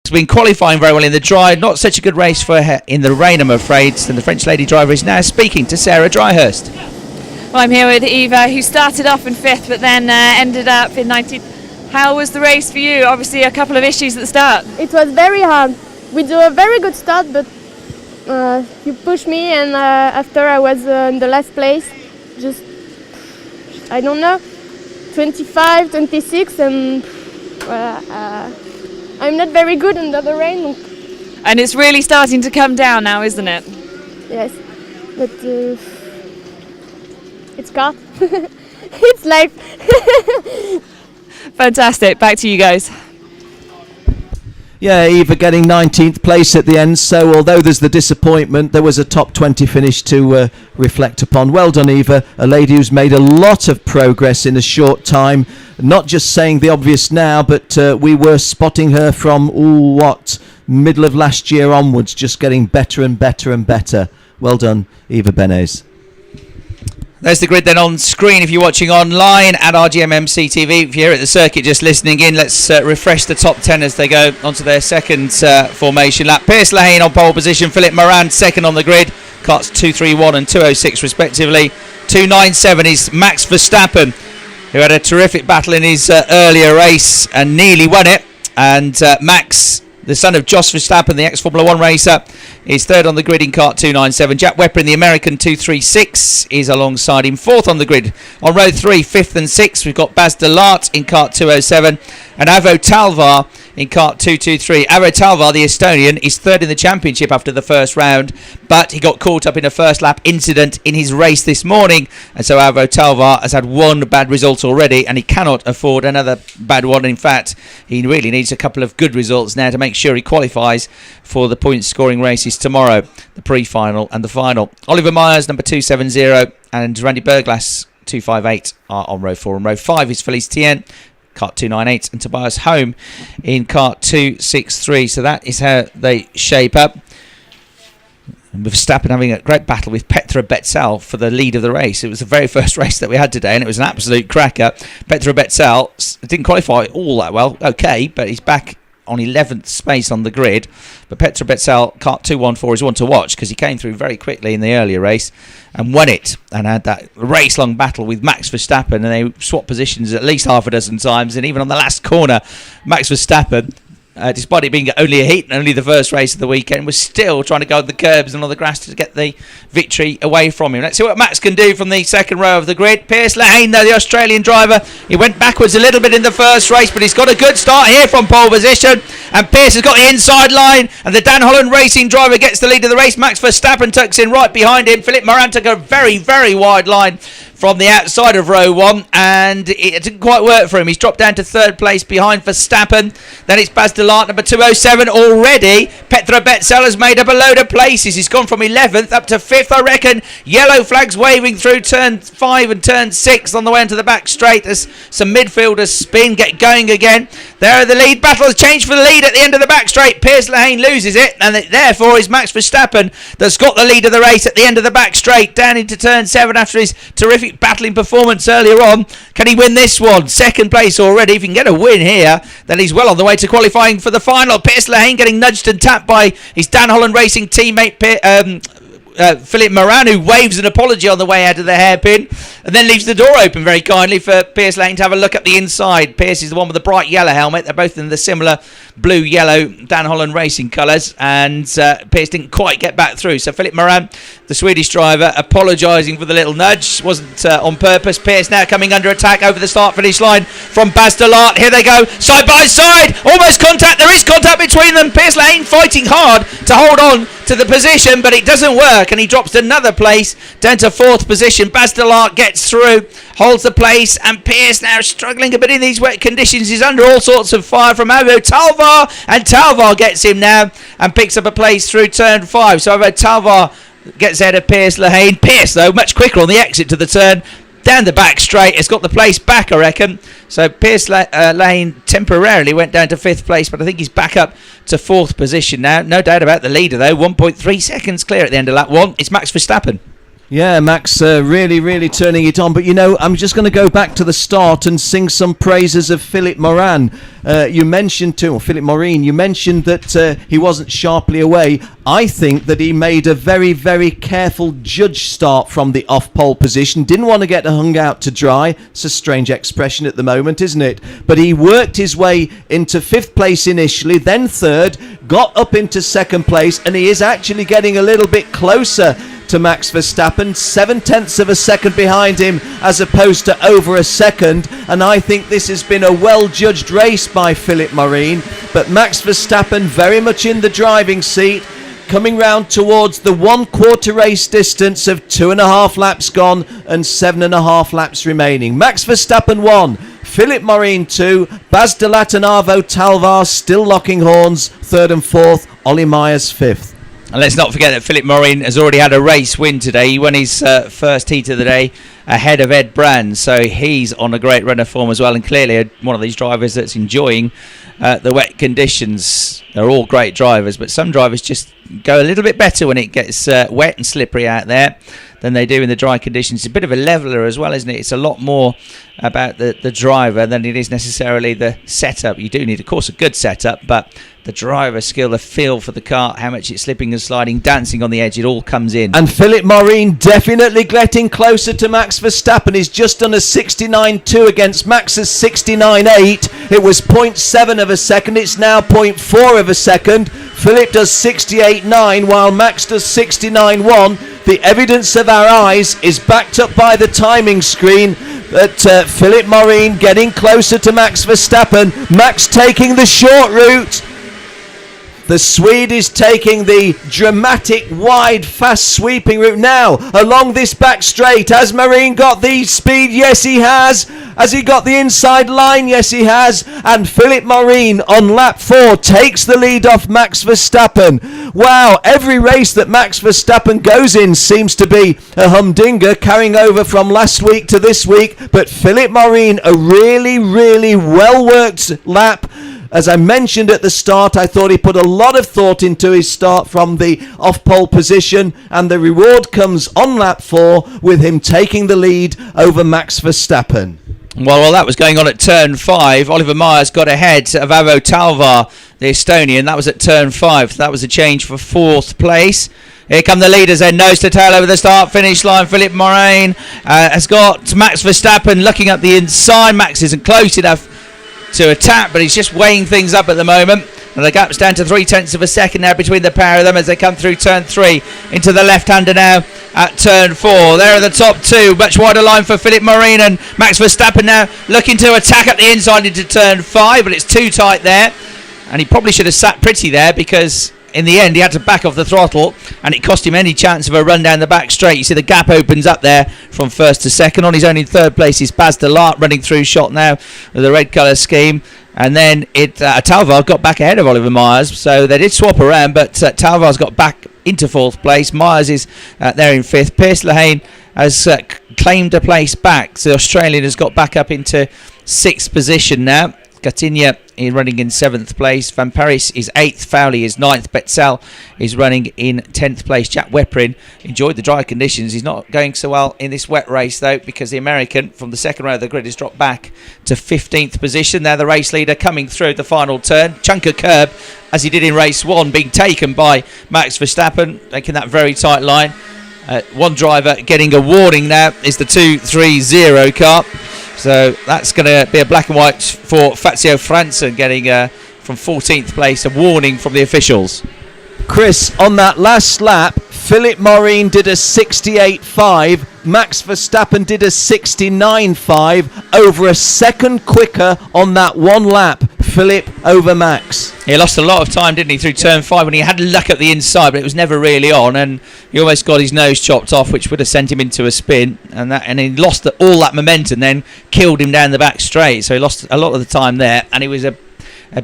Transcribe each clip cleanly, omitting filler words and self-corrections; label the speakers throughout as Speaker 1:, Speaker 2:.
Speaker 1: He's been qualifying very well in the dry. Not such a good race for her in the rain, I'm afraid. And the French lady driver is now speaking to Sarah Dryhurst.
Speaker 2: Well, I'm here with Eva, who started off in 5th but then ended up in 19th. How was the race for you? Obviously a couple of issues at the start.
Speaker 3: It was very hard. We do a very good start, but you pushed me, and after I was in the last place, just, I don't know, 25, 26, and I'm not very good under the rain.
Speaker 2: And it's really starting to come down now, isn't it?
Speaker 3: Yes, but it's car. It's life.
Speaker 2: Fantastic. Back to you guys.
Speaker 4: Yeah, Eva getting 19th place at the end, so although there's the disappointment, there was a top 20 finish to reflect upon. Well done, Eva, a lady who's made a lot of progress in a short time. Not just saying the obvious now, but we were spotting her from, middle of last year onwards, just getting better and better and better. Well done, Eva Benes.
Speaker 1: There's the grid then on screen if you're watching online at RGMMC TV. If you're here at the circuit just listening in, let's refresh the top 10 as they go onto their second formation lap. Pierce Lehane on pole position, Philip Moran second on the grid, carts 231 and 206 respectively. 297 is Max Verstappen, who had a terrific battle in his earlier race and nearly won it. And Max, the son of Jos Verstappen, the ex-Formula 1 racer, is third on the grid in kart 297. Jack Wepper in the American 236 is alongside him, fourth on the grid. On row 3, fifth and sixth, we've got Baz de Laat in kart 207 and Avo Talvar in kart 223. Avo Talvar, the Estonian, is third in the championship after the first round, but he got caught up in a first lap incident in his race this morning, and so Avo Talvar has had one bad result already, and he cannot afford another bad one. In fact, he really needs a couple of good results now to make sure he qualifies for the point scoring races tomorrow, the pre-final and the final. Oliver Myers, number 270, and Randy Berglass, 258, are on row 4. On row 5 is Felice Tien, kart 298, and Tobias Home in kart 263. So that is how they shape up. And with Verstappen having a great battle with Petra Betzel for the lead of the race. It was the very first race that we had today, and it was an absolute cracker. Petra Betzel didn't qualify all that well, okay, but he's back on 11th space on the grid. But Petra Betzel, kart 214, is one to watch because he came through very quickly in the earlier race and won it, and had that race-long battle with Max Verstappen, and they swapped positions at least half a dozen times. And even on the last corner, Max Verstappen, despite it being only a heat and only the first race of the weekend, was still trying to go on the curbs and on the grass to get the victory away from him. Let's see what Max can do from the second row of the grid. Pierce Lehane, though, the Australian driver, he went backwards a little bit in the first race, but he's got a good start here from pole position, and Pierce has got the inside line, and the Dan Holland Racing driver gets the lead of the race. Max Verstappen tucks in right behind him. Philip Moran took a very, very wide line from the outside of row 1, and it didn't quite work for him. He's dropped down to third place behind Verstappen. Then it's Baz de Laat, number 207 already. Petra Betzel has made up a load of places. He's gone from 11th up to 5th, I reckon. Yellow flags waving through turn 5 and turn 6 on the way into the back straight as some midfielders spin, get going again. There are the lead battles. Change for the lead at the end of the back straight. Pierce Lehane loses it, and it therefore is Max Verstappen that's got the lead of the race at the end of the back straight, down into turn 7 after his terrific battling performance earlier on. Can he win this one? Second place already. If he can get a win here, then he's well on the way to qualifying for the final. Pierce Lehane getting nudged and tapped by his Dan Holland Racing teammate Philip Moran, who waves an apology on the way out of the hairpin and then leaves the door open very kindly for Pierce Lehane to have a look at the inside. Pierce is the one with the bright yellow helmet. They're both in the similar blue-yellow Dan Holland Racing colours, and Pierce didn't quite get back through. So Philip Moran, the Swedish driver, apologising for the little nudge. Wasn't on purpose. Pierce now coming under attack over the start-finish line from Baz de Laat. Here they go, side by side. Almost contact. There is contact between them. Pierce Lehane fighting hard to hold on to the position, but it doesn't work, and he drops another place down to 4th position. Baz de Laat gets through, holds the place, and Pierce now struggling a bit in these wet conditions. He's under all sorts of fire from Avo Talvar, and Talvar gets him now and picks up a place through turn 5. So Avo Talvar gets ahead of Pierce Lehane. Pierce, though, much quicker on the exit to the turn, down the back straight, has got the place back, I reckon. So Pierce Lehane temporarily went down to 5th place, but I think he's back up to 4th position now. No doubt about the leader, though. 1.3 seconds clear at the end of lap 1. It's Max Verstappen.
Speaker 4: Yeah, Max really turning it on. But, you know, I'm just going to go back to the start and sing some praises of Philippe Morin. You mentioned Philippe Morin, you mentioned that he wasn't sharply away. I think that he made a very careful judge start from the off-pole position. Didn't want to get hung out to dry. It's a strange expression at the moment, isn't it? But he worked his way into 5th place initially, then 3rd, got up into 2nd place, and he is actually getting a little bit closer to Max Verstappen, 0.7 of a second behind him as opposed to over a second, and I think this has been a well-judged race by Philippe Morin, but Max Verstappen very much in the driving seat, coming round towards the 1/4 race distance of 2.5 laps gone and 7.5 laps remaining. Max Verstappen 1, Philippe Morin 2, Baz de Laat and Arvo Talvar still locking horns, 3rd and 4th, Ollie Myers 5th.
Speaker 1: And let's not forget that Philippe Morin has already had a race win today. He won his first heat of the day ahead of Ed Brand, so he's on a great run of form as well, and clearly one of these drivers that's enjoying the wet conditions. They're all great drivers, but some drivers just go a little bit better when it gets wet and slippery out there than they do in the dry conditions. It's a bit of a leveler as well, isn't it? It's a lot more about the driver than it is necessarily the setup. You do need, of course, a good setup, but the driver skill, the feel for the car, how much it's slipping and sliding, dancing on the edge, it all comes in.
Speaker 4: And Philippe Morin definitely getting closer to Max Verstappen. He's just done a 69.2 against Max's 69.8. It was 0.7 of a second. It's now 0.4 of a second. Philippe does 68.9 while Max does 69.1. The evidence of our eyes is backed up by the timing screen that Philippe Morin getting closer to Max Verstappen. Max taking the short route. The Swede is taking the dramatic, wide, fast sweeping route now along this back straight. Has Morin got the speed? Yes, he has. Has he got the inside line? Yes, he has. And Philippe Morin on lap 4 takes the lead off Max Verstappen. Wow, every race that Max Verstappen goes in seems to be a humdinger, carrying over from last week to this week. But Philippe Morin, a really well-worked lap. As I mentioned at the start, I thought he put a lot of thought into his start from the off-pole position, and the reward comes on lap 4 with him taking the lead over Max Verstappen.
Speaker 1: Well, while that was going on at turn 5, Oliver Myers got ahead of Arvo Talvar, the Estonian. That was at turn 5. That was a change for 4th place. Here come the leaders then, nose to tail over the start-finish line. Philippe Morin has got Max Verstappen looking at the inside. Max isn't close enough to attack, but he's just weighing things up at the moment, and the gap's down to 0.3 of a second now between the pair of them as they come through turn 3 into the left-hander now at turn 4. There are the top two, much wider line for Philippe Morin, and Max Verstappen now looking to attack at the inside into turn 5, but it's too tight there, and he probably should have sat pretty there, because in the end he had to back off the throttle, and it cost him any chance of a run down the back straight. You see the gap opens up there from 1st to 2nd. On his own in 3rd place is Baz de Laat running through shot now with the red colour scheme, and then Talvar got back ahead of Oliver Myers, so they did swap around, but Talvar's got back into 4th place. Myers is there in 5th. Pierce Lehane has claimed a place back, so the Australian has got back up into 6th position now. Gatinia is running in 7th place. Van Paris is 8th. Fowley is 9th. Betzel is running in 10th place. Jack Weprin enjoyed the dry conditions. He's not going so well in this wet race, though, because the American from the second row of the grid has dropped back to 15th position. Now the race leader coming through the final turn. Chunk of curb, as he did in race 1, being taken by Max Verstappen, taking that very tight line. One driver getting a warning now is the 230 car. So that's going to be a black and white for Fazio Franzen, getting from 14th place a warning from the officials.
Speaker 4: Chris, on that last lap, Philippe Morin did a 68.5, Max Verstappen did a 69.5, over a second quicker on that one lap. Philippe over Max.
Speaker 1: He lost a lot of time, didn't he, through turn 5 when he had luck at the inside, but it was never really on, and he almost got his nose chopped off, which would have sent him into a spin, and he lost all that momentum, then killed him down the back straight, so he lost a lot of the time there, and he was a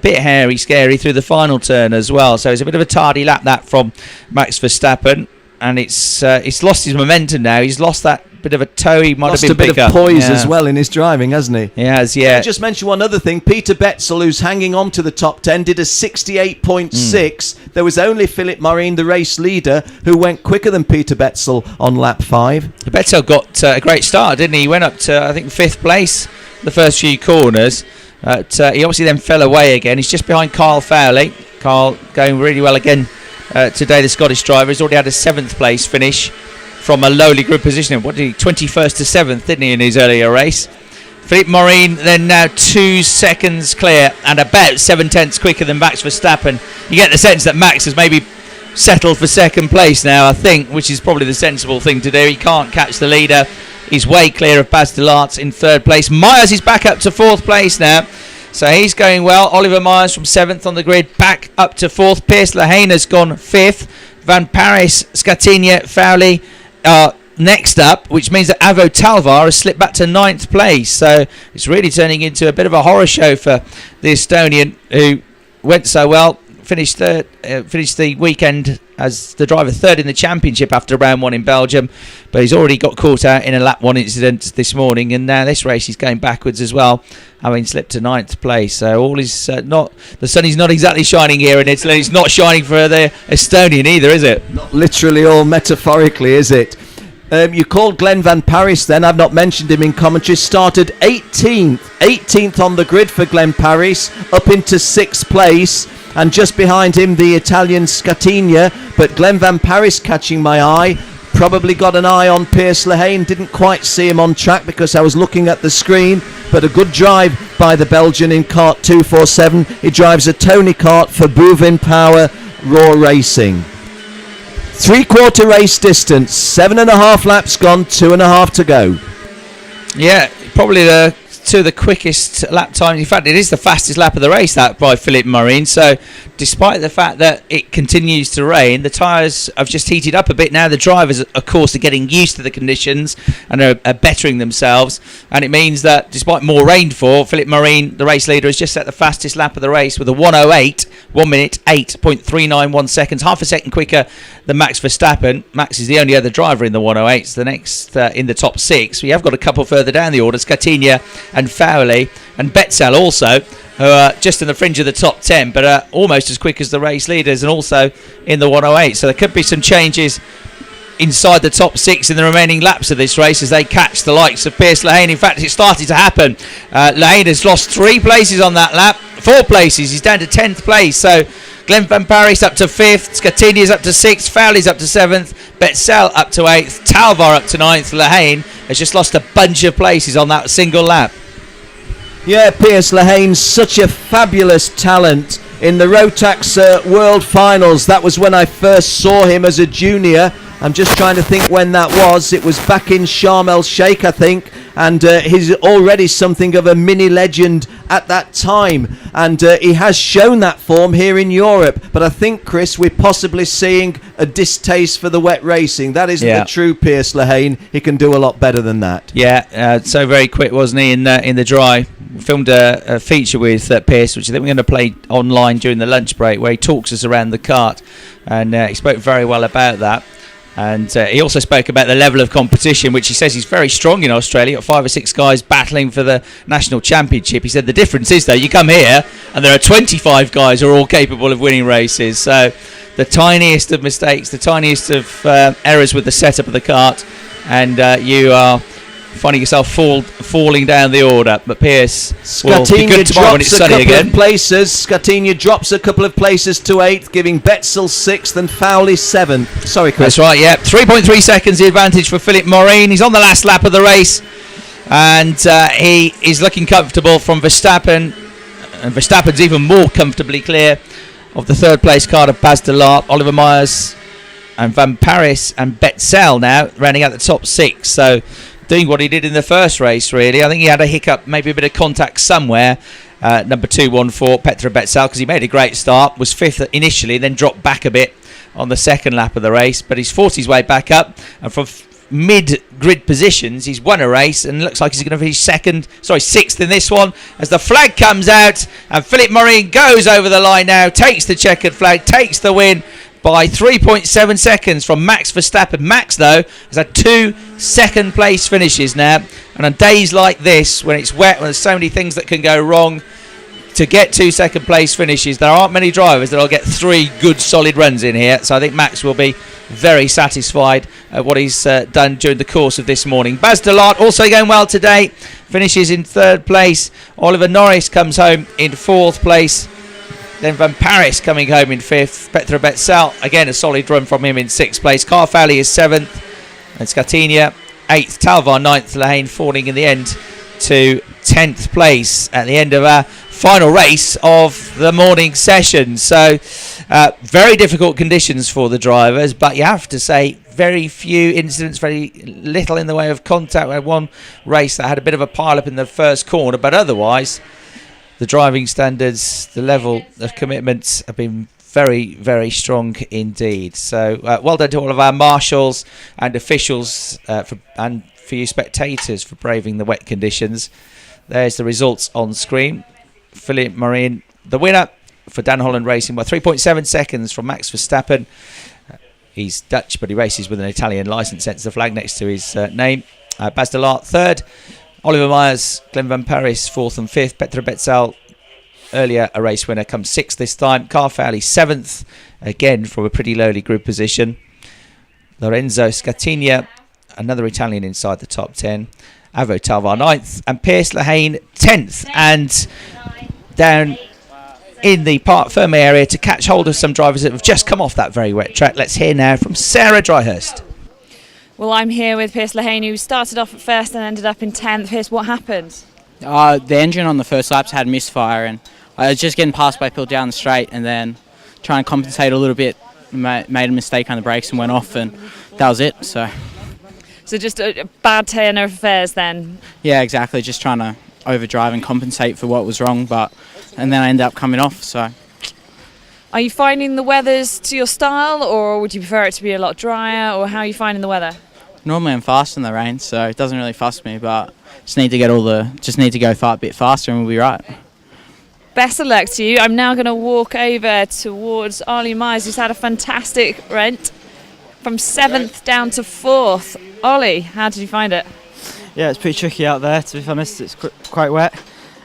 Speaker 1: bit hairy, scary through the final turn as well, so it's a bit of a tardy lap that from Max Verstappen, and it's lost his momentum now. He's lost that bit of a toe. He might
Speaker 4: Lost
Speaker 1: have been
Speaker 4: a bit of poise as well in his driving, hasn't he?
Speaker 1: He has, yeah.
Speaker 4: Can I just mention one other thing? Peter Betzel, who's hanging on to the top 10, did a 68.6. There was only Philip Maureen, the race leader, who went quicker than Peter Betzel on lap 5.
Speaker 1: Betzel got a great start, didn't he? He went up to, I think, 5th place the first few corners. He obviously then fell away again. He's just behind Kyle Fowley. Kyle going really well again today, the Scottish driver. He's already had a 7th place finish from a lowly grid position. What did he? 21st to 7th, didn't he, in his earlier race? Philippe Maureen then now 2 seconds clear and about 7/10 quicker than Max Verstappen. You get the sense that Max has maybe settled for 2nd place now, I think, which is probably the sensible thing to do. He can't catch the leader. He's way clear of Baz Delart in 3rd place. Myers is back up to 4th place now. So he's going well. Oliver Myers from 7th on the grid, back up to 4th. Pierce Lehane has gone 5th. Van Paris, Scatini, Fowley next up, which means that Avo Talvar has slipped back to 9th place. So it's really turning into a bit of a horror show for the Estonian, who went so well. Finished the weekend as the driver 3rd in the championship after round 1 in Belgium, but he's already got caught out in a lap 1 incident this morning, and now this race he's going backwards as well, having slipped to 9th place. So all is not, the sun is not exactly shining here in Italy. It's not shining for the Estonian either, is it?
Speaker 4: Not literally or metaphorically, is it? You called Glenn Van Paris then. I've not mentioned him in commentary. Started 18th on the grid for Glenn Paris, up into 6th place. And just behind him, the Italian Scatini. But Glenn Van Paris catching my eye. Probably got an eye on Pierce Lehane. Didn't quite see him on track because I was looking at the screen. But a good drive by the Belgian in kart 247. He drives a Tony kart for Bouvin Power Raw Racing. 3/4 race distance. 7.5 laps gone. 2.5 to go.
Speaker 1: Yeah, probably two of the quickest lap times. In fact, it is the fastest lap of the race, that by Philippe Maureen. So despite the fact that it continues to rain, the tyres have just heated up a bit now. The drivers, of course, are getting used to the conditions and are bettering themselves. And it means that despite more rainfall, Philippe Maureen, the race leader, has just set the fastest lap of the race with a 1:08, 1 minute 8.391 seconds, half a second quicker than Max Verstappen. Max is the only other driver in the 1:08s. The next in the top 6. We have got a couple further down the order, Scatini and Fowley, and Betzel also, who are just in the fringe of the top 10, but are almost as quick as the race leaders and also in the 1:08. So there could be some changes inside the top 6 in the remaining laps of this race as they catch the likes of Pierce Lehane. In fact, it's started to happen. Lehane has lost 3 places on that lap, 4 places. He's down to 10th place. So Glenn Van Paris up to 5th, Scatini is up to 6th, Fowley's up to 7th, Betzel up to 8th, Talvar up to 9th. Lehane has just lost a bunch of places on that single lap.
Speaker 4: Yeah, Pierce Lehane, such a fabulous talent. In the Rotax World Finals, that was when I first saw him as a junior. I'm just trying to think when that was. It was back in Sharm el Sheikh, I think. And he's already something of a mini legend at that time. And he has shown that form here in Europe. But I think, Chris, we're possibly seeing a distaste for the wet racing. That isn't the true Pierce Lehane. He can do a lot better than that.
Speaker 1: Yeah, so very quick, wasn't he, in the dry. We filmed a feature with Pierce, which I think we're going to play online during the lunch break, where he talks us around the kart. And he spoke very well about that. And he also spoke about the level of competition, which he says is very strong in Australia. Got 5 or 6 guys battling for the national championship. He said the difference is, though, you come here and there are 25 guys who are all capable of winning races. So the tiniest of mistakes, the tiniest of errors with the setup of the kart, and you are finding yourself falling down the order. But Pierce will be good tomorrow when it's sunny again.
Speaker 4: Scatini drops a couple of places to 8th, giving Betzel 6th and Fowley 7th. Sorry, Chris.
Speaker 1: That's right, yeah. 3.3 seconds the advantage for Philippe Maureen. He's on the last lap of the race, and he is looking comfortable from Verstappen, and Verstappen's even more comfortably clear of the 3rd place card of Baz Delart, Oliver Myers and Van Paris and Betzel now rounding out the top 6. So doing what he did in the first race, really. I think he had a hiccup, maybe a bit of contact somewhere. Number 214, Petra Betzel, because he made a great start, was 5th initially, then dropped back a bit on the second lap of the race, but he's fought his way back up, and from mid-grid positions, he's won a race, and looks like he's going to finish 6th in this one, as the flag comes out, and Philippe Maureen goes over the line now, takes the checkered flag, takes the win. by 3.7 seconds from Max Verstappen. Max, though, has had 2 second-place finishes now. And on days like this, when it's wet, when there's so many things that can go wrong, to get 2 second-place finishes, there aren't many drivers that'll get 3 good, solid runs in here. So I think Max will be very satisfied at what he's done during the course of this morning. Baz Delart also going well today, finishes in 3rd place. Oliver Norris comes home in 4th place. Then Van Paris coming home in 5th. Petra Betzel, again a solid run from him in 6th place. Carfali is 7th. And Scatinia 8th. Talvar 9th. Lehane falling in the end to 10th place at the end of our final race of the morning session. So very difficult conditions for the drivers, but you have to say very few incidents, very little in the way of contact. We had one race that had a bit of a pile up in the first corner, but otherwise the driving standards, the level of commitment have been very, very strong indeed. So well done to all of our marshals and officials and for you spectators for braving the wet conditions. There's the results on screen. Philippe Marine, the winner for Dan Holland Racing by 3.7 seconds from Max Verstappen. He's Dutch, but he races with an Italian licence, hence the flag next to his name. Baz Delart 3rd. Oliver Myers, Glenn Van Paris 4th and 5th. Petra Betzel, earlier a race winner, comes 6th this time. Carfali 7th, again from a pretty lowly grid position. Lorenzo Scatinia, another Italian inside the top 10. Avo Talvar 9th and Pierce Lehane 10th. And down in the Parc Fermé area to catch hold of some drivers that have just come off that very wet track. Let's hear now from Sarah Dryhurst.
Speaker 2: Well, I'm here with Pierce Lehane, who started off at first and ended up in 10th. Pierce, what happened?
Speaker 5: The engine on the first laps had misfire, and I was just getting passed by people down the straight, and then trying to compensate a little bit, made a mistake on the brakes and went off, and that was it. So
Speaker 2: just a bad turn of affairs then?
Speaker 5: Yeah, exactly. Just trying to overdrive and compensate for what was wrong, and then I ended up coming off. So.
Speaker 2: Are you finding the weather's to your style, or would you prefer it to be a lot drier, or how are you finding the weather?
Speaker 5: Normally I'm fast in the rain, so it doesn't really fuss me, but just need to go a bit faster and we'll be right.
Speaker 2: Best of luck to you. I'm now going to walk over towards Ollie Myers, who's had a fantastic rent from 7th down to 4th. Ollie, how did you find it?
Speaker 6: Yeah, it's pretty tricky out there, to be honest. It's quite wet.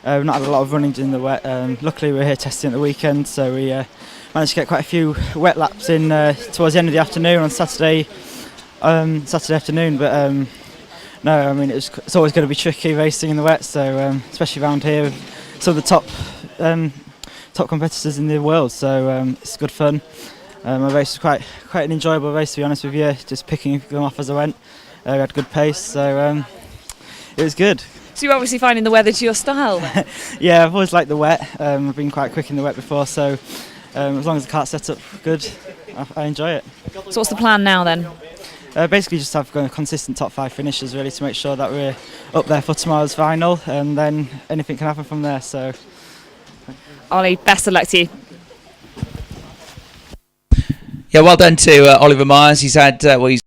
Speaker 6: We've not had a lot of running in the wet. Luckily we're here testing at the weekend, so we managed to get quite a few wet laps in towards the end of the afternoon on Saturday afternoon. But no, I mean it's always going to be tricky racing in the wet. So especially around here, with some of the top competitors in the world. So it's good fun. My race was quite an enjoyable race, to be honest with you. Just picking them off as I went. We had good pace, so it was good.
Speaker 2: So you're obviously finding the weather to your style then?
Speaker 6: Yeah, I've always liked the wet. I've been quite quick in the wet before, so as long as the cart's set up good, I enjoy it.
Speaker 2: So what's the plan now then?
Speaker 6: Basically just have consistent top 5 finishes really to make sure that we're up there for tomorrow's final, and then anything can happen from there. So,
Speaker 2: Ollie, best of luck to you.
Speaker 1: Yeah, well done to Oliver Myers. He's had he's